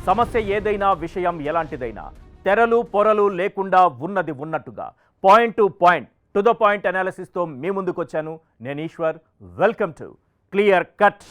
సమస్య ఏదైనా విషయం ఎలాంటిదైనా తెరలు పొరలు లేకుండా ఉన్నది ఉన్నట్టుగా point to point to the point అనాలిసిస్తో మీ ముందుకు వచ్చాను. నేను Eshwar. Welcome to clear cut.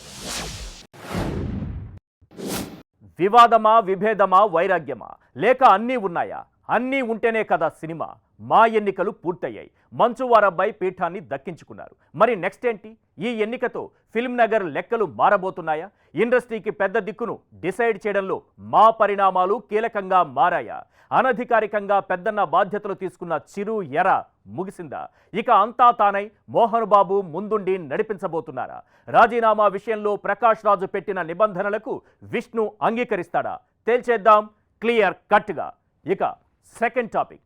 వివాదమా, విభేదమా, వైరాగ్యమా, లేక అన్నీ ఉన్నాయా? అన్నీ ఉంటేనే కదా సినిమా. మా ఎన్నికలు పూర్తయ్యాయి. మంచువారబ్బాయి పీఠాన్ని దక్కించుకున్నారు. మరి నెక్స్ట్ ఏంటి? ఈ ఎన్నికతో ఫిల్మ్ నగర్ లెక్కలు మారబోతున్నాయా? ఇండస్ట్రీకి పెద్ద దిక్కును డిసైడ్ చేయడంలో మా పరిణామాలు కీలకంగా మారాయా? అనధికారికంగా పెద్దన్న బాధ్యతలు తీసుకున్న చిరు ఎర ముగిసిందా? ఇక అంతా తానై మోహన్ బాబు ముందుండి నడిపించబోతున్నారా? రాజీనామా విషయంలో ప్రకాష్ రాజు పెట్టిన నిబంధనలకు విష్ణు అంగీకరిస్తాడా? తేల్చేద్దాం క్లియర్ కట్గా. ఇక సెకండ్ టాపిక్.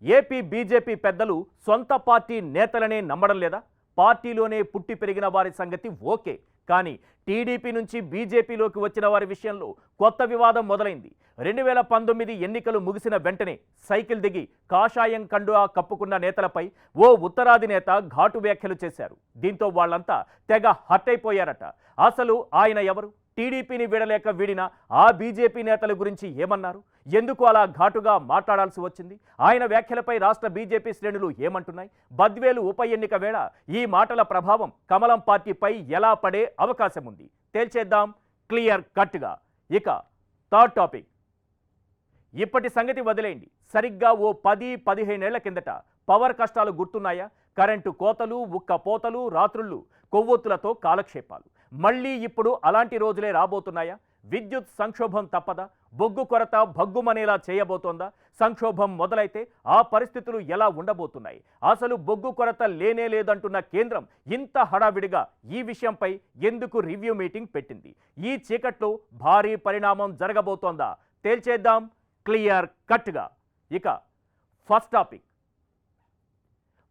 ఏపీ బీజేపీ పెద్దలు సొంత పార్టీ నేతలనే నమ్మడం లేదా? పార్టీలోనే పుట్టి పెరిగిన వారి సంగతి ఓకే, కానీ టీడీపీ నుంచి బీజేపీలోకి వచ్చిన వారి విషయంలో కొత్త వివాదం మొదలైంది. 2019 ఎన్నికలు ముగిసిన వెంటనే సైకిల్ దిగి కాషాయం కండువా కప్పుకున్న నేతలపై ఓ ఉత్తరాది నేత ఘాటు వ్యాఖ్యలు చేశారు. దీంతో వాళ్లంతా తెగ హర్ట్ అయిపోయారట. అసలు ఆయన ఎవరు? టీడీపీని వీడలేక వీడిన ఆ బీజేపీ నేతల గురించి ఏమన్నారు? ఎందుకు అలా ఘాటుగా మాట్లాడాల్సి వచ్చింది? ఆయన వ్యాఖ్యలపై రాష్ట్ర బీజేపీ శ్రేణులు ఏమంటున్నాయి? బద్వేలు ఉప ఎన్నిక వేళ ఈ మాటల ప్రభావం కమలం పార్టీపై ఎలా పడే అవకాశం ఉంది? తేల్చేద్దాం క్లియర్ కట్గా. ఇక థర్డ్ టాపిక్. ఇప్పటి సంగతి వదిలేయండి. సరిగ్గా ఓ 10-15 ఏళ్ల కిందట పవర్ కష్టాలు గుర్తున్నాయా? కరెంటు కోతలు, ఉక్క పోతలు, రాత్రుళ్ళు కొవ్వొత్తులతో కాలక్షేపాలు. మళ్ళీ ఇప్పుడు అలాంటి రోజులే రాబోతున్నాయా? విద్యుత్ సంక్షోభం తప్పదా? బొగ్గు కొరత భగ్గుమనేలా చేయబోతోందా? సంక్షోభం మొదలైతే ఆ పరిస్థితులు ఎలా ఉండబోతున్నాయి? అసలు బొగ్గు కొరత లేనే లేదంటున్న కేంద్రం ఇంత హడావిడిగా ఈ విషయంపై ఎందుకు రివ్యూ మీటింగ్ పెట్టింది? ఈ చీకట్లో భారీ పరిణామం జరగబోతోందా? తేల్చేద్దాం క్లియర్ కట్గా. ఇక ఫస్ట్ టాపిక్.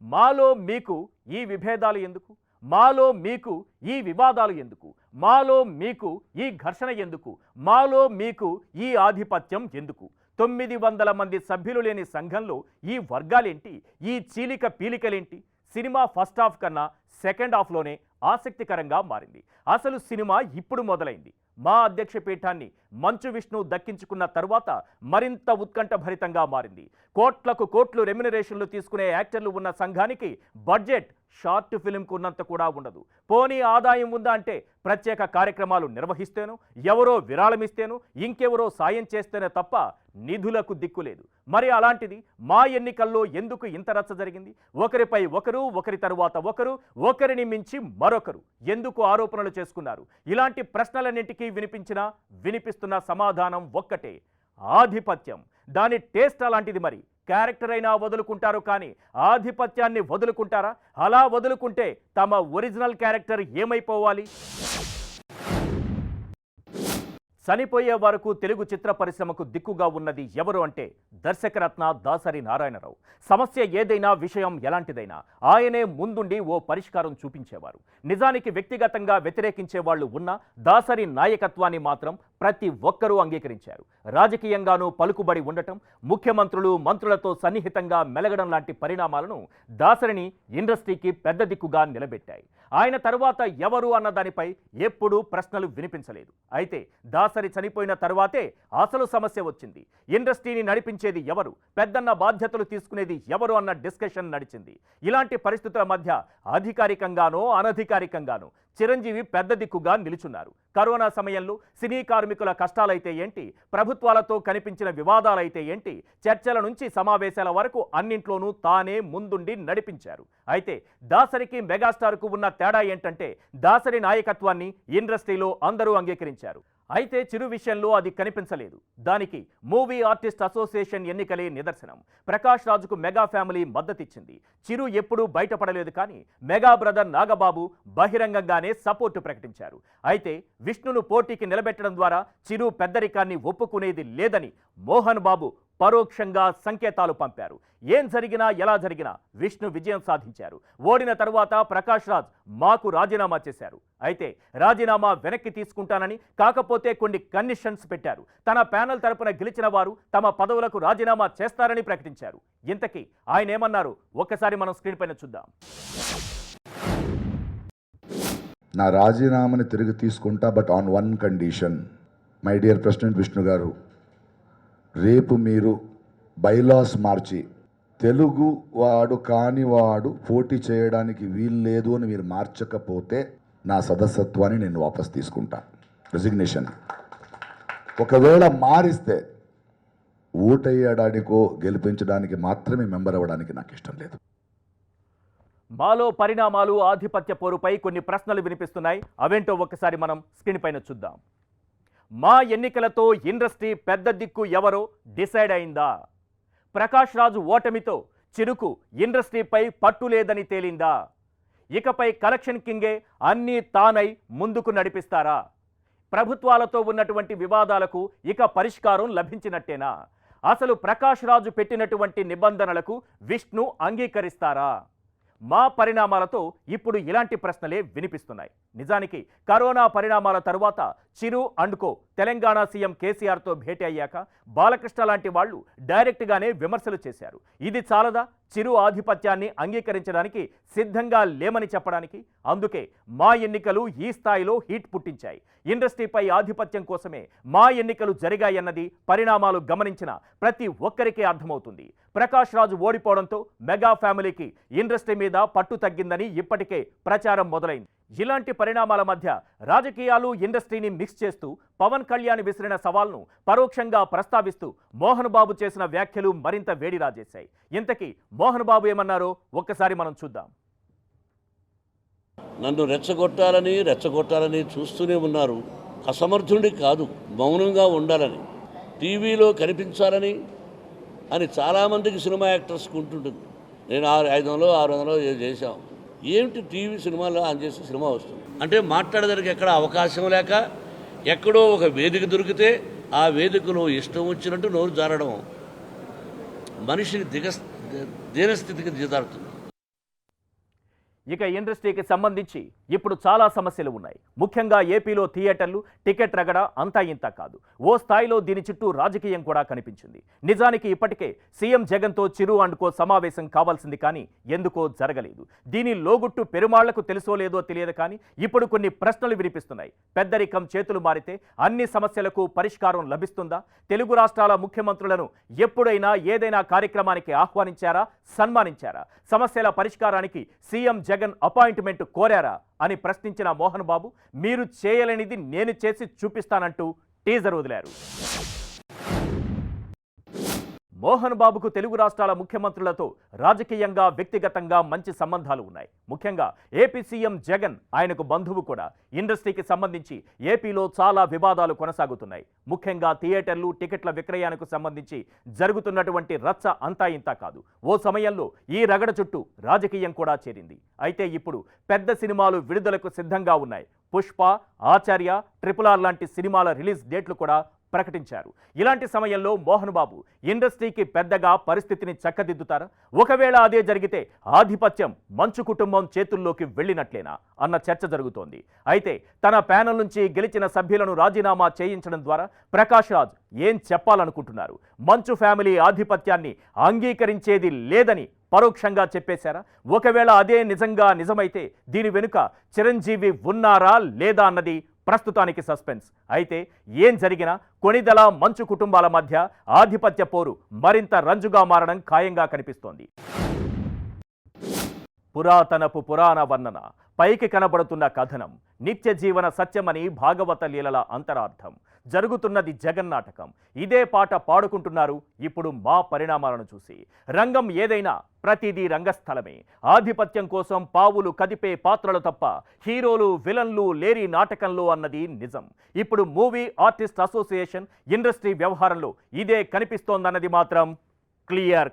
మాలో మీకు ఈ విభేదాలు ఎందుకు? మాలో మీకు ఈ వివాదాలు ఎందుకు? మాలో మీకు ఈ ఘర్షణ ఎందుకు? మాలో మీకు ఈ ఆధిపత్యం ఎందుకు? 900 మంది సభ్యులు లేని సంఘంలో ఈ వర్గాలేంటి? ఈ చీలిక పీలికలేంటి? సినిమా ఫస్ట్ హాఫ్ కన్నా సెకండ్ హాఫ్లోనే ఆసక్తికరంగా మారింది. అసలు సినిమా ఇప్పుడు మొదలైంది. మా అధ్యక్ష పీఠాన్ని మంచు విష్ణు దక్కించుకున్న తరువాత మరింత ఉత్కంఠభరితంగా మారింది. కోట్లకు కోట్లు రెమ్యునరేషన్లు తీసుకునే యాక్టర్లు ఉన్న సంఘానికి బడ్జెట్ షార్ట్ ఫిల్మ్కు ఉన్నంత కూడా ఉండదు. పోనీ ఆదాయం ఉందా అంటే ప్రత్యేక కార్యక్రమాలు నిర్వహిస్తేనో, ఎవరో విరాళమిస్తేనో, ఇంకెవరో సాయం చేస్తేనే తప్ప నిధులకు దిక్కులేదు. మరి అలాంటిది మా ఎన్నికల్లో ఎందుకు ఇంత రచ్చ జరిగింది? ఒకరిపై ఒకరు, ఒకరి తరువాత ఒకరు, ఒకరిని మించి మరొకరు ఎందుకు ఆరోపణలు చేసుకున్నారు? ఇలాంటి ప్రశ్నలన్నింటికీ వినిపిస్తున్న సమాధానం ఒక్కటే: ఆధిపత్యం. దాని టేస్ట్ అలాంటిది. మరి క్యారెక్టర్ అయినా వదులుకుంటారు, కానీ ఆధిపత్యాన్ని వదులుకుంటారా? అలా వదులుకుంటే తమ ఒరిజినల్ క్యారెక్టర్ ఏమైపోవాలి? చనిపోయే వరకు తెలుగు చిత్ర పరిశ్రమకు దిక్కుగా ఉన్నది ఎవరు అంటే దర్శకరత్న దాసరి నారాయణరావు. సమస్య ఏదైనా, విషయం ఎలాంటిదైనా ఆయనే ముందుండి ఓ పరిష్కారం చూపించేవారు. నిజానికి వ్యక్తిగతంగా వ్యతిరేకించే వాళ్ళు ఉన్న దాసరి నాయకత్వాన్ని మాత్రం ప్రతి ఒక్కరూ అంగీకరించారు. రాజకీయంగానూ పలుకుబడి ఉండటం, ముఖ్యమంత్రులు మంత్రులతో సన్నిహితంగా మెలగడం లాంటి పరిణామాలను దాసరిని ఇండస్ట్రీకి పెద్ద దిక్కుగా నిలబెట్టాయి. ఆయన తరువాత ఎవరు అన్న దానిపై ఎప్పుడూ ప్రశ్నలు వినిపించలేదు. అయితే దాసరి చనిపోయిన తరువాతే అసలు సమస్య వచ్చింది. ఇండస్ట్రీని నడిపించేది ఎవరు, పెద్దన్న బాధ్యతలు తీసుకునేది ఎవరు అన్న డిస్కషన్ నడిచింది. ఇలాంటి పరిస్థితుల మధ్య అధికారికంగానో అనధికారికంగానో చిరంజీవి పెద్ద దిక్కుగా నిలుచున్నారు. కరోనా సమయంలో సినీ కార్మికుల కష్టాలైతే ఏంటి, ప్రభుత్వాలతో కనిపించిన వివాదాలైతే ఏంటి, చర్చల నుంచి సమావేశాల వరకు అన్నింట్లోనూ తానే ముందుండి నడిపించారు. అయితే దాసరికి మెగాస్టార్కు ఉన్న తేడా ఏంటంటే దాసరి నాయకత్వాన్ని ఇండస్ట్రీలో అందరూ అంగీకరించారు. అయితే చిరు విషయంలో అది కనిపించలేదు. దానికి మూవీ ఆర్టిస్ట్ అసోసియేషన్ ఎన్నికలే నిదర్శనం. ప్రకాష్ రాజుకు మెగా ఫ్యామిలీ మద్దతిచ్చింది. చిరు ఎప్పుడూ బయటపడలేదు, కానీ మెగా బ్రదర్ నాగబాబు బహిరంగంగానే సపోర్టు ప్రకటించారు. అయితే విష్ణును పోటీకి నిలబెట్టడం ద్వారా చిరు పెద్దరికాన్ని ఒప్పుకునేది లేదని మోహన్ బాబు పరోక్షంగా సంకేతాలు పంపారు. ఏం జరిగినా ఎలా జరిగినా విష్ణు విజయం సాధించారు. ఓడిన తరువాత ప్రకాష్ రాజ్ మాకు రాజీనామా చేశారు. అయితే రాజీనామా వెనక్కి తీసుకుంటానని, కాకపోతే కొన్ని కండిషన్స్ పెట్టారు. తన ప్యానెల్ తరపున గెలిచిన వారు తమ పదవులకు రాజీనామా చేస్తారని ప్రకటించారు. ఇంతకీ ఆయన ఏమన్నారు ఒక్కసారి మనం స్క్రీన్ పైన చూద్దాం. నా రాజీనామాని తిరిగి తీసుకుంటా, but on one condition. My dear president Vishnu గారు, రేపు మీరు బైలాస్ మార్చి తెలుగు వాడు కానివాడు పోటీ చేయడానికి వీలు లేదు అని మీరు మార్చకపోతే నా సదస్యత్వాన్ని నేను వాపస్ తీసుకుంటా, రెసిగ్నేషన్. ఒకవేళ మారిస్తే ఓటేయడానికో గెలిపించడానికి మాత్రమే మెంబర్ అవ్వడానికి నాకు ఇష్టం లేదు. మాలో పరిణామాలు ఆధిపత్య పోరుపై కొన్ని ప్రశ్నలు వినిపిస్తున్నాయి. అవేంటో ఒక్కసారి మనం స్క్రీన్ పైన చూద్దాం. మా ఎన్నికలతో ఇండస్ట్రీ పెద్ద దిక్కు ఎవరో డిసైడ్ అయిందా? ప్రకాష్ రాజు ఓటమితో చిరుకు ఇండస్ట్రీపై పట్టు లేదని తేలిందా? ఇకపై కలెక్షన్ కింగే అన్నీ తానై ముందుకు నడిపిస్తారా? ప్రభుత్వాలతో ఉన్నటువంటి వివాదాలకు ఇక పరిష్కారం లభించినట్టేనా? అసలు ప్రకాష్ రాజు పెట్టినటువంటి నిబంధనలకు విష్ణు అంగీకరిస్తారా? మా పరిణామాలతో ఇప్పుడు ఇలాంటి ప్రశ్నలే వినిపిస్తున్నాయి. నిజానికి కరోనా పరిణామాల తరువాత చిరు అండ్కో తెలంగాణ సీఎం కేసీఆర్తో భేటీ అయ్యాక బాలకృష్ణ లాంటి వాళ్ళు డైరెక్ట్గానే విమర్శలు చేశారు. ఇది చాలదా చిరు ఆధిపత్యాన్ని అంగీకరించడానికి సిద్ధంగా లేమని చెప్పడానికి? అందుకే మా ఎన్నికలు ఈ స్థాయిలో హీట్ పుట్టించాయి. ఇండస్ట్రీపై ఆధిపత్యం కోసమే మా ఎన్నికలు జరిగాయన్నది పరిణామాలు గమనించిన ప్రతి ఒక్కరికీ అర్థమవుతుంది. ప్రకాష్ రాజు ఓడిపోవడంతో మెగా ఫ్యామిలీకి ఇండస్ట్రీ మీద పట్టు తగ్గిందని ఇప్పటికే ప్రచారం మొదలైంది. ఇలాంటి పరిణామాల మధ్య రాజకీయాలు ఇండస్ట్రీని మిక్స్ చేస్తూ పవన్ కళ్యాణ్ విసిరిన సవాల్ను పరోక్షంగా ప్రస్తావిస్తూ మోహన్ బాబు చేసిన వ్యాఖ్యలు మరింత వేడి రాజేశాయి. ఇంతకీ మోహన్ బాబు ఏమన్నారో ఒక్కసారి మనం చూద్దాం. నన్ను రెచ్చగొట్టాలని చూస్తూనే ఉన్నారు. అసమర్థుడి కాదు, మౌనంగా ఉండాలని, టీవీలో కనిపించాలని అని చాలామందికి సినిమా యాక్టర్స్కి ఉంటుంటుంది. నేను 500-600 చేశాం. ఏమిటి టీవీ సినిమాలో ఆన్ చేసి సినిమా వస్తుంది అంటే మాట్లాడడానికి ఎక్కడ అవకాశం లేక ఎక్కడో ఒక వేదిక దొరికితే ఆ వేదికలో ఇష్టం వచ్చినట్టు నోరు జారడం మనిషిని దీనస్థితికి దిగజారుతుంది. ఇక ఇండస్ట్రీకి సంబంధించి ఇప్పుడు చాలా సమస్యలు ఉన్నాయి. ముఖ్యంగా ఏపీలో థియేటర్లు టికెట్ రగడ అంతా ఇంత కాదు. ఓ స్థాయిలో దీని చుట్టూ రాజకీయం కూడా కనిపించింది. నిజానికి ఇప్పటికే సీఎం జగన్తో చిరు అండ్కో సమావేశం కావాల్సింది, కానీ ఎందుకో జరగలేదు. దీని లోగుట్టు పెరుమాళ్లకు తెలుసో లేదో తెలియదు, కానీ ఇప్పుడు కొన్ని ప్రశ్నలు వినిపిస్తున్నాయి. పెద్దరికం చేతులు మారితే అన్ని సమస్యలకు పరిష్కారం లభిస్తుందా? తెలుగు రాష్ట్రాల ముఖ్యమంత్రులను ఎప్పుడైనా ఏదైనా కార్యక్రమానికి ఆహ్వానించారా, సన్మానించారా? సమస్యల పరిష్కారానికి సీఎం జగన్ అపాయింట్మెంట్ కోరారా అని ప్రశ్నించిన మోహన్ బాబు, మీరు చేయలేనిది నేను చేసి చూపిస్తానంటూ టీజర్ వదిలారు. మోహన్ బాబుకు తెలుగు రాష్ట్రాల ముఖ్యమంత్రులతో రాజకీయంగా వ్యక్తిగతంగా మంచి సంబంధాలు ఉన్నాయి. ముఖ్యంగా ఏపీ సీఎం జగన్ ఆయనకు బంధువు కూడా. ఇండస్ట్రీకి సంబంధించి ఏపీలో చాలా వివాదాలు కొనసాగుతున్నాయి. ముఖ్యంగా థియేటర్లు టికెట్ల విక్రయానికి సంబంధించి జరుగుతున్నటువంటి రచ్చ అంతా ఇంతా కాదు. ఓ సమయంలో ఈ రగడ చుట్టూ రాజకీయం కూడా చేరింది. అయితే ఇప్పుడు పెద్ద సినిమాలు విడుదలకు సిద్ధంగా ఉన్నాయి. పుష్ప, ఆచార్య, RRR లాంటి సినిమాల రిలీజ్ డేట్లు కూడా ప్రకటించారు. ఇలాంటి సమయంలో మోహన్ బాబు ఇండస్ట్రీకి పెద్దగా పరిస్థితిని చక్కదిద్దుతారా? ఒకవేళ అదే జరిగితే ఆధిపత్యం మంచు కుటుంబం చేతుల్లోకి వెళ్ళినట్లేనా అన్న చర్చ జరుగుతోంది. అయితే తన ప్యానెల్ నుంచి గెలిచిన సభ్యులను రాజీనామా చేయించడం ద్వారా ప్రకాష్ రాజ్ ఏం చెప్పాలనుకుంటున్నారు? మంచు ఫ్యామిలీ ఆధిపత్యాన్ని అంగీకరించేది లేదని పరోక్షంగా చెప్పేశారా? ఒకవేళ అదే నిజమైతే దీని వెనుక చిరంజీవి ఉన్నారా లేదా అన్నది ప్రస్తుతానికి సస్పెన్స్. అయితే ఏం జరిగినా కొణిదల మంచు కుటుంబాల మధ్య ఆధిపత్య పోరు మరింత రంజుగా మారడం ఖాయంగా కనిపిస్తోంది. పురాతనపు పురాణ వర్ణన, పైకి కనబడుతున్న కథనం, నిత్య జీవన సత్యమని భాగవత లీలల అంతరార్థం. జరుగుతున్నది జగన్నాటకం. ఇదే పాట పాడుకుంటున్నారు ఇప్పుడు మా పరిణామాలను చూసి. రంగం ఏదైనా ప్రతిదీ రంగస్థలమే. ఆధిపత్యం కోసం పావులు కదిపే పాత్రలు తప్ప హీరోలు విలన్లు లేరి నాటకంలో అన్నది నిజం. ఇప్పుడు మూవీ ఆర్టిస్ట్ అసోసియేషన్ ఇండస్ట్రీ వ్యవహారంలో ఇదే కనిపిస్తోందన్నది మాత్రం క్లియర్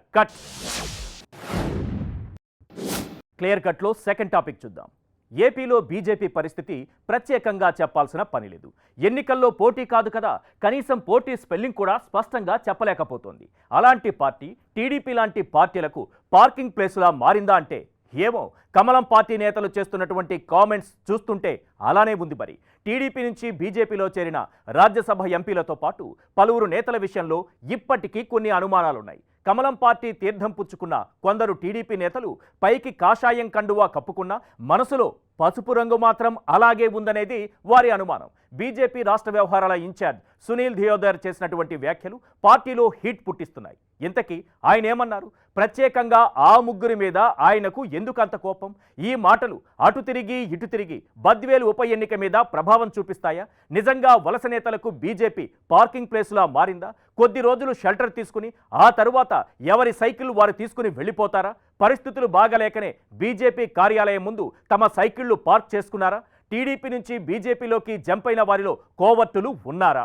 కట్లో సెకండ్ టాపిక్ చూద్దాం. ఏపీలో బీజేపీ పరిస్థితి ప్రత్యేకంగా చెప్పాల్సిన పని లేదు. ఎన్నికల్లో పోటీ కాదు కదా, కనీసం పోటీ స్పెల్లింగ్ కూడా స్పష్టంగా చెప్పలేకపోతోంది. అలాంటి పార్టీ టీడీపీ లాంటి పార్టీలకు పార్కింగ్ ప్లేసులా మారిందా అంటే ఏమో. కమలం పార్టీ నేతలు చేస్తున్నటువంటి కామెంట్స్ చూస్తుంటే అలానే ఉంది. మరి టీడీపీ నుంచి బీజేపీలో చేరిన రాజ్యసభ ఎంపీలతో పాటు పలువురు నేతల విషయంలో ఇప్పటికీ కొన్ని అనుమానాలున్నాయి. కమలం పార్టీ తీర్థం పుచ్చుకున్న కొందరు టీడీపీ నేతలు పైకి కాషాయం కండువా కప్పుకున్నా మనసులో పసుపు రంగు మాత్రం అలాగే ఉందనేది వారి అనుమానం. బీజేపీ రాష్ట్ర వ్యవహారాల ఇన్ఛార్జ్ సునీల్ ధియోదర్ చేసినటువంటి వ్యాఖ్యలు పార్టీలో హీట్ పుట్టిస్తున్నాయి. ఇంతకీ ఆయన ఏమన్నారు? ప్రత్యేకంగా ఆ ముగ్గురి మీద ఆయనకు ఎందుకంత కోపం? ఈ మాటలు అటు తిరిగి ఇటు తిరిగి బద్వేలు ఉప ఎన్నిక మీద ప్రభావం చూపిస్తాయా? నిజంగా వలస నేతలకు బీజేపీ పార్కింగ్ ప్లేస్లా మారిందా? కొద్ది రోజులు షెల్టర్ తీసుకుని ఆ తరువాత ఎవరి సైకిల్ వారు తీసుకుని వెళ్ళిపోతారా? పరిస్థితులు బాగలేకనే బీజేపీ కార్యాలయం ముందు తమ సైకిళ్లు పార్క్ చేసుకున్నారా? టీడీపీ నుంచి బీజేపీలోకి జంప్ అయిన వారిలో కోవర్టులు ఉన్నారా?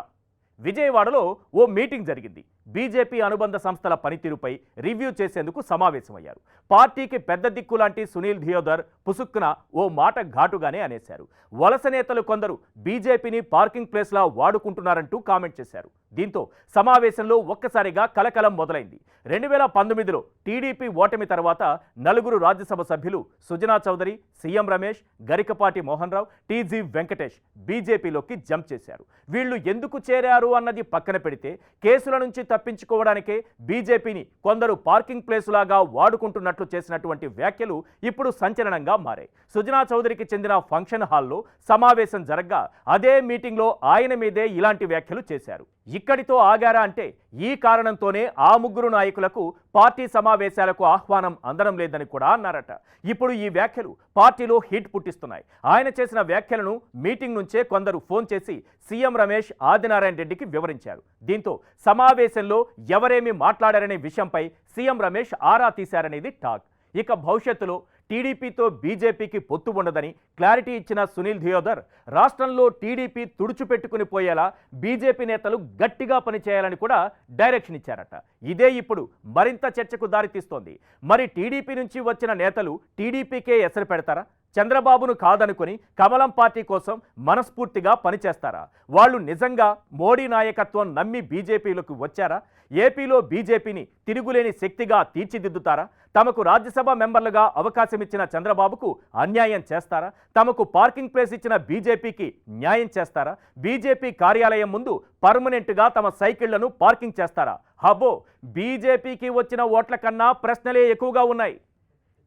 విజయవాడలో ఓ మీటింగ్ జరిగింది. బీజేపీ అనుబంధ సంస్థల పనితీరుపై రివ్యూ చేసేందుకు సమావేశమయ్యారు. పార్టీకి పెద్ద దిక్కు లాంటి సునీల్ ధియోదర్ పుసుక్కున ఓ మాట ఘాటుగానే అనేశారు. వలస నేతలు కొందరు బీజేపీని పార్కింగ్ ప్లేస్లా వాడుకుంటున్నారంటూ కామెంట్ చేశారు. దీంతో సమావేశంలో ఒక్కసారిగా కలకలం మొదలైంది. 2019లో టీడీపీ ఓటమి తర్వాత 4 రాజ్యసభ సభ్యులు సుజనా చౌదరి, సీఎం రమేష్, గరికపాటి మోహన్ రావు, టీజీ వెంకటేష్ బీజేపీలోకి జంప్ చేశారు. వీళ్లు ఎందుకు చేరారు అన్నది పక్కన పెడితే కేసుల నుంచి తప్పించుకోవడానికే బీజేపీని కొందరు పార్కింగ్ ప్లేసులాగా వాడుకుంటున్నట్లు చేసినటువంటి వ్యాఖ్యలు ఇప్పుడు సంచలనంగా మారాయి. సుజనా చౌదరికి చెందిన ఫంక్షన్ హాల్లో సమావేశం జరగ్గా అదే మీటింగ్లో ఆయన మీదే ఇలాంటి వ్యాఖ్యలు చేశారు. ఇక్కడితో ఆగారా అంటే ఈ కారణంతోనే ఆ ముగ్గురు నాయకులకు పార్టీ సమావేశాలకు ఆహ్వానం అందడం లేదని కూడా అన్నారట. ఇప్పుడు ఈ వ్యాఖ్యలు పార్టీలో హీట్ పుట్టిస్తున్నాయి. ఆయన చేసిన వ్యాఖ్యలను మీటింగ్ నుంచే కొందరు ఫోన్ చేసి సీఎం రమేష్, ఆదినారాయణ రెడ్డికి వివరించారు. దీంతో సమావేశంలో ఎవరేమి మాట్లాడారనే విషయంపై సీఎం రమేష్ ఆరా తీశారనేది టాక్. ఇక భవిష్యత్తులో టీడీపీతో బీజేపీకి పొత్తు ఉండదని క్లారిటీ ఇచ్చిన సునీల్ ధియోదర్ రాష్ట్రంలో టీడీపీ తుడుచుపెట్టుకుని పోయేలా బీజేపీ నేతలు గట్టిగా పనిచేయాలని కూడా డైరెక్షన్ ఇచ్చారట. ఇదే ఇప్పుడు మరింత చర్చకు దారితీస్తోంది. మరి టీడీపీ నుంచి వచ్చిన నేతలు టీడీపీకే ఎసరు పెడతారా? చంద్రబాబును కాదనుకుని కమలం పార్టీ కోసం మనస్ఫూర్తిగా పనిచేస్తారా? వాళ్ళు నిజంగా మోడీ నాయకత్వం నమ్మి బీజేపీలోకి వచ్చారా? ఏపీలో బీజేపీని తిరుగులేని శక్తిగా తీర్చిదిద్దుతారా? తమకు రాజ్యసభ మెంబర్లుగా అవకాశం ఇచ్చిన చంద్రబాబుకు అన్యాయం చేస్తారా? తమకు పార్కింగ్ ప్లేస్ ఇచ్చిన బీజేపీకి న్యాయం చేస్తారా? బీజేపీ కార్యాలయం ముందు పర్మనెంట్గా తమ సైకిళ్లను పార్కింగ్ చేస్తారా? హబో, బీజేపీకి వచ్చిన ఓట్ల కన్నా ప్రశ్నలే ఎక్కువగా ఉన్నాయి.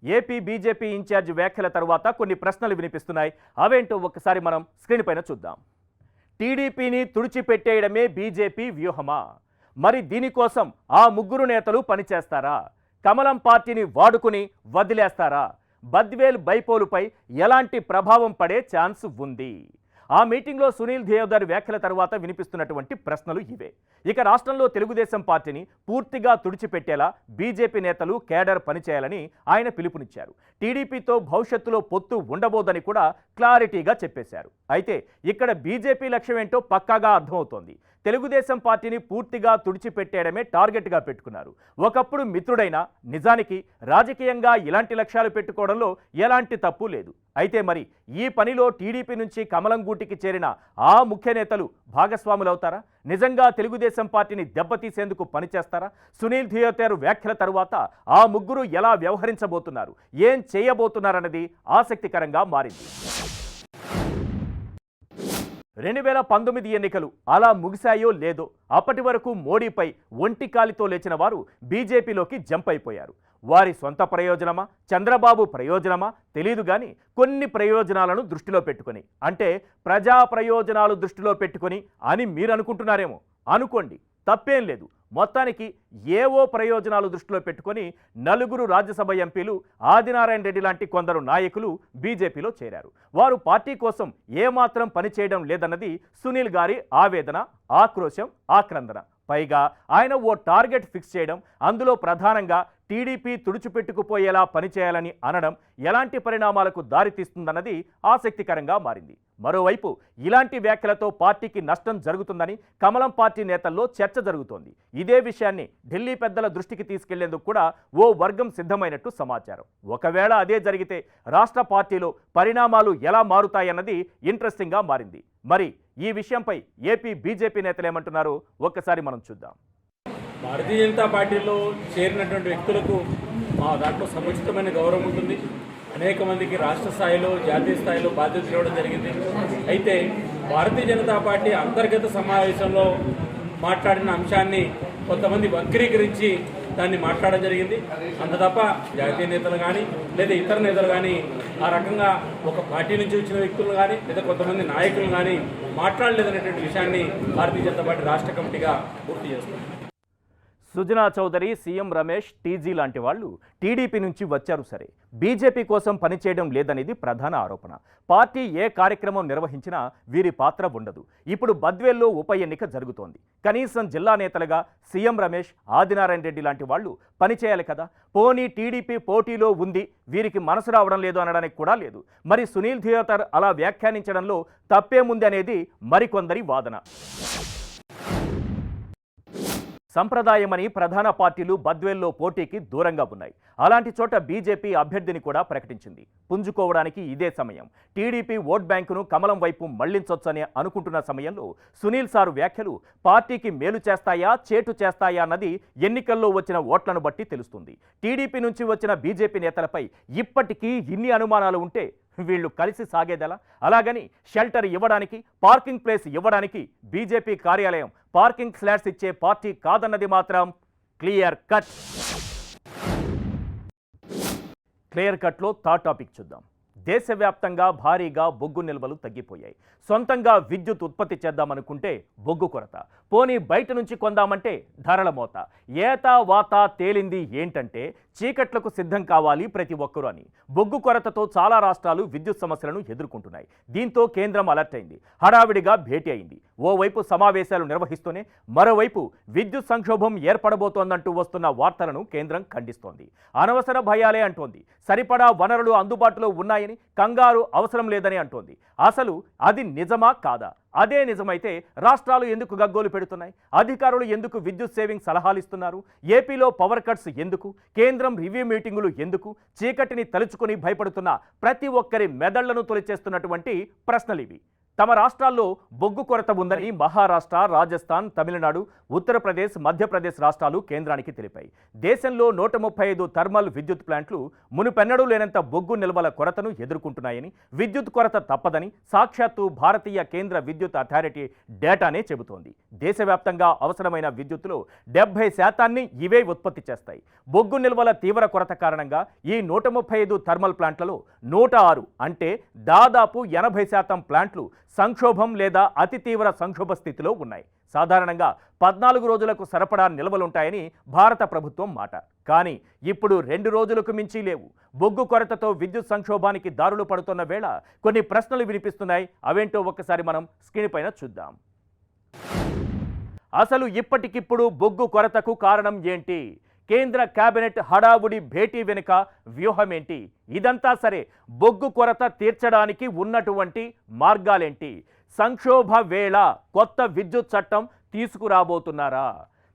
ఏపీ బీజేపీ ఇన్ఛార్జ్ వ్యాఖ్యల తర్వాత కొన్ని ప్రశ్నలు వినిపిస్తున్నాయి. అవేంటో ఒక్కసారి మనం స్క్రీన్ పైన చూద్దాం. టీడీపీని తుడిచిపెట్టేయడమే బీజేపీ వ్యూహమా? మరి దీనికోసం ఆ ముగ్గురు నేతలు పనిచేస్తారా? కమలం పార్టీని వాడుకుని వదిలేస్తారా? బద్వేల్ బైపోలుపై ఎలాంటి ప్రభావం పడే ఛాన్స్ ఉంది? ఆ మీటింగ్లో సునీల్ ధియోదర్ వ్యాఖ్యల తర్వాత వినిపిస్తున్నటువంటి ప్రశ్నలు ఇవే. ఇక రాష్ట్రంలో తెలుగుదేశం పార్టీని పూర్తిగా తుడిచిపెట్టేలా బీజేపీ నేతలు కేడర్ పనిచేయాలని ఆయన పిలుపునిచ్చారు. టీడీపీతో భవిష్యత్తులో పొత్తు ఉండబోదని కూడా క్లారిటీగా చెప్పేశారు. అయితే ఇక్కడ బీజేపీ లక్ష్యం ఏంటో పక్కాగా అర్థమవుతోంది. తెలుగుదేశం పార్టీని పూర్తిగా తుడిచిపెట్టేయడమే టార్గెట్గా పెట్టుకున్నారు. ఒకప్పుడు మిత్రుడైనా నిజానికి రాజకీయంగా ఇలాంటి లక్ష్యాలు పెట్టుకోవడంలో ఎలాంటి తప్పు లేదు. అయితే మరి ఈ పనిలో టీడీపీ నుంచి కమలం గూటికి చేరిన ఆ ముఖ్య నేతలు భాగస్వాములవుతారా? నిజంగా తెలుగుదేశం పార్టీని దెబ్బతీసేందుకు పనిచేస్తారా? సునీల్ ధియోదర్ వ్యాఖ్యల తరువాత ఆ ముగ్గురు ఎలా వ్యవహరించబోతున్నారు, ఏం చేయబోతున్నారన్నది ఆసక్తికరంగా మారింది. 2019 ఎన్నికలు అలా ముగిశాయో లేదో అప్పటి వరకు మోడీపై ఒంటి కాలితో లేచిన వారు బీజేపీలోకి జంప్ అయిపోయారు. వారి సొంత ప్రయోజనమా, చంద్రబాబు ప్రయోజనమా తెలియదు కానీ కొన్ని ప్రయోజనాలను దృష్టిలో పెట్టుకొని, అంటే ప్రజా ప్రయోజనాలు దృష్టిలో పెట్టుకొని అని మీరు అనుకుంటున్నారేమో. అనుకోండి, తప్పేం లేదు. మొత్తానికి ఏవో ప్రయోజనాలు దృష్టిలో పెట్టుకొని 4 రాజ్యసభ ఎంపీలు, ఆదినారాయణ రెడ్డి లాంటి కొందరు నాయకులు బీజేపీలో చేరారు. వారు పార్టీ కోసం ఏమాత్రం పనిచేయడం లేదన్నది సునీల్ గారి ఆవేదన, ఆక్రోశం, ఆక్రందన. పైగా ఆయన ఓ టార్గెట్ ఫిక్స్ చేయడం, అందులో ప్రధానంగా టీడీపీ తుడిచిపెట్టుకుపోయేలా పనిచేయాలని అనడం ఎలాంటి పరిణామాలకు దారితీస్తుందన్నది ఆసక్తికరంగా మారింది. మరోవైపు ఇలాంటి వ్యాఖ్యలతో పార్టీకి నష్టం జరుగుతుందని కమలం పార్టీ నేతల్లో చర్చ జరుగుతోంది. ఇదే విషయాన్ని ఢిల్లీ పెద్దల దృష్టికి తీసుకెళ్లేందుకు కూడా ఓ వర్గం సిద్ధమైనట్టు సమాచారం. ఒకవేళ అదే జరిగితే రాష్ట్ర పార్టీలో పరిణామాలు ఎలా మారుతాయన్నది ఇంట్రెస్టింగ్గా మారింది. మరి ఈ విషయంపై ఏపీ బీజేపీ నేతలు ఏమంటున్నారో ఒక్కసారి మనం చూద్దాం. భారతీయ జనతా పార్టీలో చేరినటువంటి వ్యక్తులకు మా దాంట్లో సముచితమైన గౌరవం ఉంటుంది. అనేక మందికి రాష్ట్ర స్థాయిలో, జాతీయ స్థాయిలో బాధ్యతలు ఇవ్వడం జరిగింది. అయితే భారతీయ జనతా పార్టీ అంతర్గత సమావేశంలో మాట్లాడిన అంశాన్ని కొంతమంది వక్రీకరించి దాన్ని మాట్లాడడం జరిగింది. అంత తప్ప జాతీయ నేతలు కానీ లేదా ఇతర నేతలు కానీ ఆ రకంగా ఒక పార్టీ నుంచి వచ్చిన వ్యక్తులు కానీ లేదా కొంతమంది నాయకులు కానీ మాట్లాడలేదనేటువంటి విషయాన్ని భారతీయ జనతా పార్టీ రాష్ట్ర కమిటీగా పూర్తి చేస్తుంది. సుజనా చౌదరి, సీఎం రమేష్, టీజీ లాంటి వాళ్ళు టీడీపీ నుంచి వచ్చారు సరే, బీజేపీ కోసం పనిచేయడం లేదనేది ప్రధాన ఆరోపణ. పార్టీ ఏ కార్యక్రమం నిర్వహించినా వీరి పాత్ర ఉండదు. ఇప్పుడు బద్వేల్లో ఉప ఎన్నిక జరుగుతోంది. కనీసం జిల్లా నేతలుగా సీఎం రమేష్, ఆదినారాయణ రెడ్డి లాంటి వాళ్ళు పనిచేయాలి కదా. పోనీ టీడీపీ పోటీలో ఉంది, వీరికి మనసు రావడం లేదు అనడానికి కూడా లేదు. మరి సునీల్ థియేటర్ అలా వ్యాఖ్యానించడంలో తప్పేముంది అనేది మరికొందరి వాదన. సంప్రదాయమని ప్రధాన పార్టీలు బద్వేల్లో పోటీకి దూరంగా ఉన్నాయి. అలాంటి చోట బీజేపీ అభ్యర్థిని కూడా ప్రకటించింది. పుంజుకోవడానికి ఇదే సమయం. టీడీపీ ఓట్ బ్యాంకును కమలం వైపు మళ్లించొచ్చని అనుకుంటున్న సమయంలో సునీల్ సారు వ్యాఖ్యలు పార్టీకి మేలు చేస్తాయా, చేటు చేస్తాయా అన్నది ఎన్నికల్లో వచ్చిన ఓట్లను బట్టి తెలుస్తుంది. టీడీపీ నుంచి వచ్చిన బీజేపీ నేతలపై ఇప్పటికీ ఇన్ని అనుమానాలు ఉంటే వీళ్ళు కలిసి సాగేదెలా? అలాగని షెల్టర్ ఇవ్వడానికి, పార్కింగ్ ప్లేస్ ఇవ్వడానికి బీజేపీ కార్యాలయం పార్కింగ్ స్లాట్స్ ఇచ్చే పార్టీ కాదన్నది మాత్రం క్లియర్ కట్. క్లియర్ కట్లో థర్డ్ టాపిక్ చూద్దాం. దేశవ్యాప్తంగా భారీగా బొగ్గు నిల్వలు తగ్గిపోయాయి. సొంతంగా విద్యుత్ ఉత్పత్తి చేద్దామనుకుంటే బొగ్గు కొరత, పోనీ బయట నుంచి కొందామంటే ధరల మోత. ఏతా వాతా తేలింది ఏంటంటే చీకట్లకు సిద్ధం కావాలి ప్రతి ఒక్కరూ అని. బొగ్గు కొరతతో చాలా రాష్ట్రాలు విద్యుత్ సమస్యలను ఎదుర్కొంటున్నాయి. దీంతో కేంద్రం అలర్ట్ అయింది, హడావిడిగా భేటీ అయింది. ఓవైపు సమావేశాలు నిర్వహిస్తూనే మరోవైపు విద్యుత్ సంక్షోభం ఏర్పడబోతోందంటూ వస్తున్న వార్తలను కేంద్రం ఖండిస్తోంది. అనవసర భయాలే అంటోంది. సరిపడా వనరులు అందుబాటులో ఉన్నాయని, కంగారు అవసరం లేదని అంటోంది. అసలు అది నిజమా కాదా? అదే నిజమైతే రాష్ట్రాలు ఎందుకు గగ్గోలు పెడుతున్నాయి? అధికారులు ఎందుకు విద్యుత్ సేవింగ్ సలహాలు ఇస్తున్నారు? ఏపీలో పవర్ కట్స్ ఎందుకు? కేంద్రం రివ్యూ మీటింగులు ఎందుకు? చీకటిని తలుచుకొని భయపడుతున్న ప్రతి ఒక్కరి మెదళ్లను తొలిచేస్తున్నటువంటి ప్రశ్నలివి. తమ రాష్ట్రాల్లో బొగ్గు కొరత ఉందని మహారాష్ట్ర, రాజస్థాన్, తమిళనాడు, ఉత్తరప్రదేశ్, మధ్యప్రదేశ్ రాష్ట్రాలు కేంద్రానికి తెలిపాయి. దేశంలో 135 థర్మల్ విద్యుత్ ప్లాంట్లు మునుపెన్నడూ లేనంత బొగ్గు నిల్వల కొరతను ఎదుర్కొంటున్నాయని, విద్యుత్ కొరత తప్పదని సాక్షాత్తు భారతీయ కేంద్ర విద్యుత్ అథారిటీ డేటానే చెబుతోంది. దేశవ్యాప్తంగా అవసరమైన విద్యుత్తులో 70% ఇవే ఉత్పత్తి చేస్తాయి. బొగ్గు నిల్వల తీవ్ర కొరత కారణంగా ఈ 135 థర్మల్ ప్లాంట్లలో 106 అంటే దాదాపు 80% ప్లాంట్లు సంక్షోభం లేదా అతి తీవ్ర సంక్షోభ స్థితిలో ఉన్నాయి. సాధారణంగా 14 రోజులకు సరిపడా నిల్వలుంటాయని భారత ప్రభుత్వం మాట. కానీ ఇప్పుడు 2 రోజులకు మించి లేవు. బొగ్గు కొరతతో విద్యుత్ సంక్షోభానికి దారులు పడుతున్న వేళ కొన్ని ప్రశ్నలు వినిపిస్తున్నాయి. అవేంటో ఒక్కసారి మనం స్క్రీన్ పైన చూద్దాం. అసలు ఇప్పటికిప్పుడు బొగ్గు కొరతకు కారణం ఏంటి? కేంద్ర కేబినెట్ హడావుడి భేటీ వెనుక వ్యూహమేంటి? ఇదంతా సరే, బొగ్గు కొరత తీర్చడానికి ఉన్నటువంటి మార్గాలేంటి? సంక్షోభ వేళ కొత్త విద్యుత్ చట్టం తీసుకురాబోతున్నారా?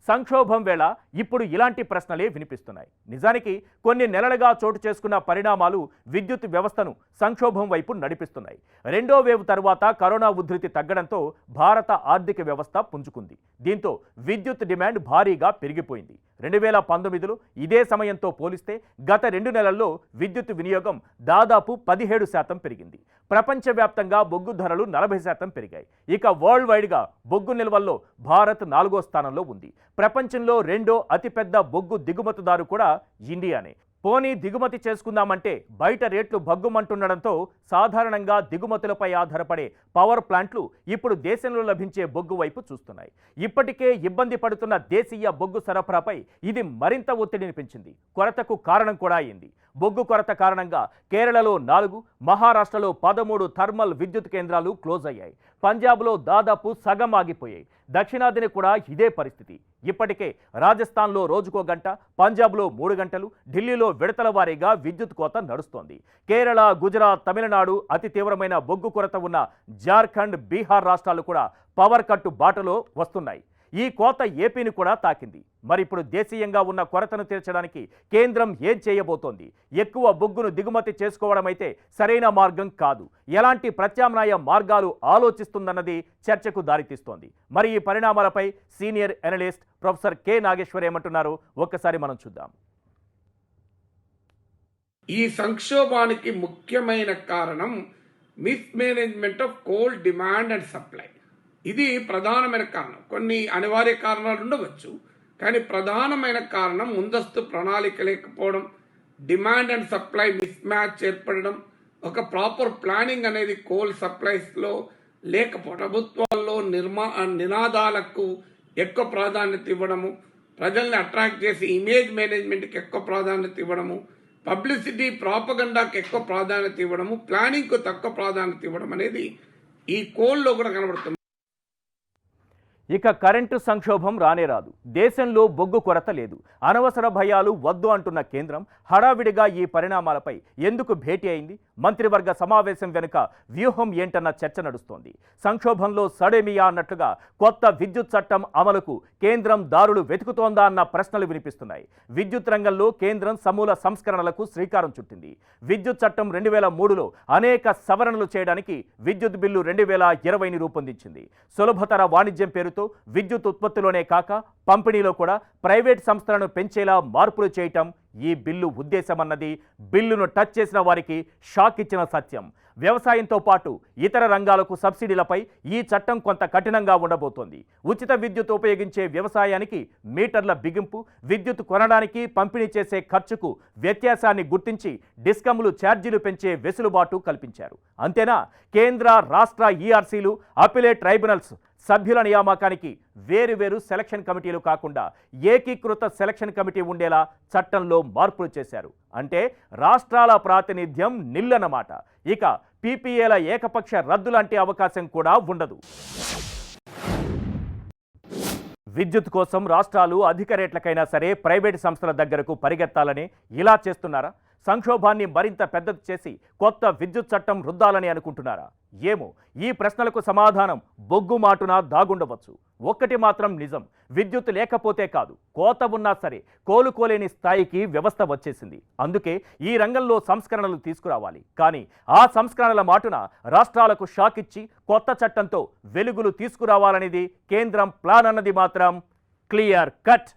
సంక్షోభం వేళ ఇప్పుడు ఇలాంటి ప్రశ్నలే వినిపిస్తున్నాయి. నిజానికి కొన్ని నెలలుగా చోటు చేసుకున్న పరిణామాలు విద్యుత్ వ్యవస్థను సంక్షోభం వైపు నడిపిస్తున్నాయి. రెండో వేవ్ తర్వాత కరోనా ఉధృతి తగ్గడంతో భారత ఆర్థిక వ్యవస్థ పుంజుకుంది. దీంతో విద్యుత్ డిమాండ్ భారీగా పెరిగిపోయింది. 2019లో ఇదే సమయంతో పోలిస్తే గత 2 నెలల్లో విద్యుత్ వినియోగం దాదాపు 17% పెరిగింది. ప్రపంచవ్యాప్తంగా బొగ్గు ధరలు 40% పెరిగాయి. ఇక వరల్డ్ వైడ్గా బొగ్గు నిల్వల్లో భారత్ 4వ స్థానంలో ఉంది. ప్రపంచంలో రెండో అతిపెద్ద బొగ్గు దిగుమతిదారు కూడా ఇండియానే. పోనీ దిగుమతి చేసుకుందామంటే బయట రేట్లు భగ్గుమంటుండడంతో సాధారణంగా దిగుమతులపై ఆధారపడే పవర్ ప్లాంట్లు ఇప్పుడు దేశంలో లభించే బొగ్గు వైపు చూస్తున్నాయి. ఇప్పటికే ఇబ్బంది పడుతున్న దేశీయ బొగ్గు సరఫరాపై ఇది మరింత ఒత్తిడిని పెంచింది. కొరతకు కారణం కూడా అయింది. బొగ్గు కొరత కారణంగా కేరళలో 4, మహారాష్ట్రలో 13 థర్మల్ విద్యుత్ కేంద్రాలు క్లోజ్ అయ్యాయి. పంజాబ్లో దాదాపు సగం ఆగిపోయాయి. దక్షిణాదిని కూడా ఇదే పరిస్థితి. ఇప్పటికే రాజస్థాన్లో రోజుకో గంట, పంజాబ్లో 3 గంటలు, ఢిల్లీలో విడతల వారీగా విద్యుత్ కోత నడుస్తోంది. కేరళ, గుజరాత్, తమిళనాడు, అతి తీవ్రమైన బొగ్గు కొరత ఉన్న జార్ఖండ్, బీహార్ రాష్ట్రాలు కూడా పవర్ కట్టు బాటలో వస్తున్నాయి. ఈ కోత ఏపీని కూడా తాకింది. మరి ఇప్పుడు దేశీయంగా ఉన్న కొరతను తీర్చడానికి కేంద్రం ఏం చేయబోతోంది? ఎక్కువ బొగ్గును దిగుమతి చేసుకోవడం అయితే సరైన మార్గం కాదు. ఎలాంటి ప్రత్యామ్నాయ మార్గాలు ఆలోచిస్తుందన్నది చర్చకు దారితీస్తోంది. మరి ఈ పరిణామాలపై senior analyst professor K Nageshwar ఏమంటున్నారో ఒక్కసారి మనం చూద్దాం. ఈ సంక్షోభానికి ముఖ్యమైన కారణం mismanagement of coal demand and supply. ఇది ప్రధానమైన కారణం. కొన్ని అనివార్య కారణాలు ఉండవచ్చు, కానీ ప్రధానమైన కారణం ముందస్తు ప్రణాళిక లేకపోవడం, demand and supply miss match ఏర్పడడం, ఒక ప్రాపర్ ప్లానింగ్ అనేది కోల్ సప్లైస్లో లేకపోవడం, ప్రభుత్వాల్లో నినాదాలకు ఎక్కువ ప్రాధాన్యత ఇవ్వడము, ప్రజల్ని అట్రాక్ట్ చేసి ఇమేజ్ మేనేజ్మెంట్కి ఎక్కువ ప్రాధాన్యత ఇవ్వడము, పబ్లిసిటీ ప్రాపగండాకి ఎక్కువ ప్రాధాన్యత ఇవ్వడము, ప్లానింగ్కు తక్కువ ప్రాధాన్యత ఇవ్వడం అనేది ఈ కోల్లో కూడా కనబడుతుంది. ఇక కరెంటు సంక్షోభం రానే రాదు. దేశంలో బొగ్గు కొరత లేదు. అనవసర భయాలు వద్దు అంటున్న కేంద్రం హడావిడిగా ఈ పరిణామాలపై ఎందుకు భేటీ అయింది? మంత్రివర్గ సమావేశం వెనుక వ్యూహం ఏంటన్న చర్చ నడుస్తోంది. సంక్షోభంలో సడేమియా అన్నట్లుగా కొత్త విద్యుత్ చట్టం అమలుకు కేంద్రం దారులు వెతుకుతోందా అన్న ప్రశ్నలు వినిపిస్తున్నాయి. విద్యుత్ రంగంలో కేంద్రం సమూల సంస్కరణలకు శ్రీకారం చుట్టింది. విద్యుత్ చట్టం 2003లో అనేక సవరణలు చేయడానికి విద్యుత్ బిల్లు 2020ని రూపొందించింది. సులభతర వాణిజ్యం పేరుతో విద్యుత్ ఉత్పత్తిలోనే కాక పంపిణీలో కూడా ప్రైవేట్ సంస్థలను పెంచేలా మార్పులు చేయటం ఈ బిల్లు ఉద్దేశమన్నది బిల్లును టచ్ చేసిన వారికి షాక్ ఇచ్చిన సత్యం. వ్యవసాయంతో పాటు ఇతర రంగాలకు సబ్సిడీలపై ఈ చట్టం కొంత కఠినంగా ఉండబోతోంది. ఉచిత విద్యుత్ ఉపయోగించే వ్యవసాయానికి మీటర్ల బిగింపు, విద్యుత్ కొనడానికి పంపిణీ చేసే ఖర్చుకు వ్యత్యాసాన్ని గుర్తించి డిస్కంలు ఛార్జీలు పెంచే వెసులుబాటు కల్పించారు. అంతేనా, కేంద్ర రాష్ట్ర ఈఆర్సీలు, అపిలేట్ ట్రైబ్యునల్స్ సభ్యుల నియామకానికి వేరువేరు సెలక్షన్ కమిటీలు కాకుండా ఏకీకృత సెలక్షన్ కమిటీ ఉండేలా చట్టంలో మార్పులు చేశారు. అంటే రాష్ట్రాల ప్రాతినిధ్యం నిల్లన్నమాట. ఇక పీపీఏల ఏకపక్ష రద్దు లాంటి అవకాశం కూడా ఉండదు. విద్యుత్ కోసం రాష్ట్రాలు అధిక రేట్లకైనా సరే ప్రైవేటు సంస్థల దగ్గరకు పరిగెత్తాలని ఇలా చేస్తున్నారా? సంక్షోభాన్ని మరింత పెద్దది చేసి కొత్త విద్యుత్ చట్టం రుద్దాలని అనుకుంటున్నారా? ఏమో, ఈ ప్రశ్నలకు సమాధానం బొగ్గు మాటున దాగుండవచ్చు. ఒక్కటి మాత్రం నిజం, విద్యుత్ లేకపోతే కాదు, కోత ఉన్నా సరే కోలుకోలేని స్థాయికి వ్యవస్థ వచ్చేసింది. అందుకే ఈ రంగంలో సంస్కరణలు తీసుకురావాలి. కానీ ఆ సంస్కరణల మాటున రాష్ట్రాలకు షాక్ ఇచ్చి కొత్త చట్టంతో వెలుగులు తీసుకురావాలనేది కేంద్రం ప్లాన్ అన్నది మాత్రం క్లియర్ కట్.